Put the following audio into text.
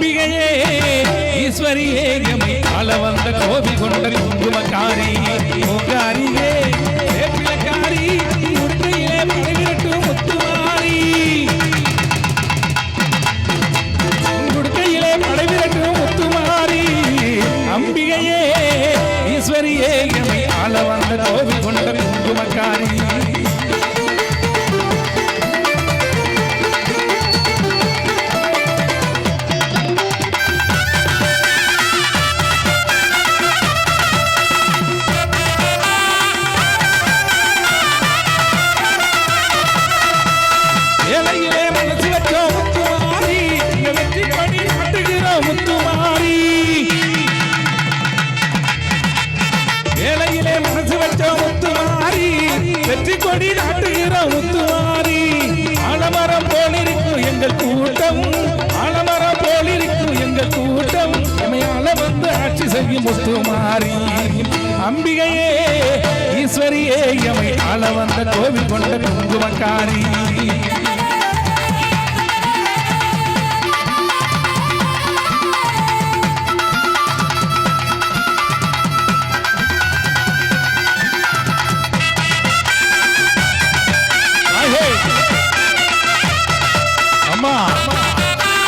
அம்பிகையே ஈஸ்வரியே எமை ஆள வந்த கோபி கொண்ட குங்குமக்காரி ஓங்காரியே வேப்பிலக்காரி உடுக்கையிலே படைவிரட்டு முத்துமாரி உடுக்கையிலே படைவிரட்டு முத்துமாரி அம்பிகையே ஈஸ்வரியே எமை ஆள வந்த கோபி கொண்ட குங்குமக்காரி வெற்றி கொடி நாட்டுகிற முத்துமாரி ஆலமரம் போலிருக்கும் எங்கள் கூட்டம் ஆலமரம் போலிருக்கும் எங்கள் கூட்டம் எமையால வந்து ஆட்சி செய்யும் முத்துமாரி அம்பிகையே ஈஸ்வரியே எமை ஆள வந்த கோவில் கொண்ட குங்குமக்காரி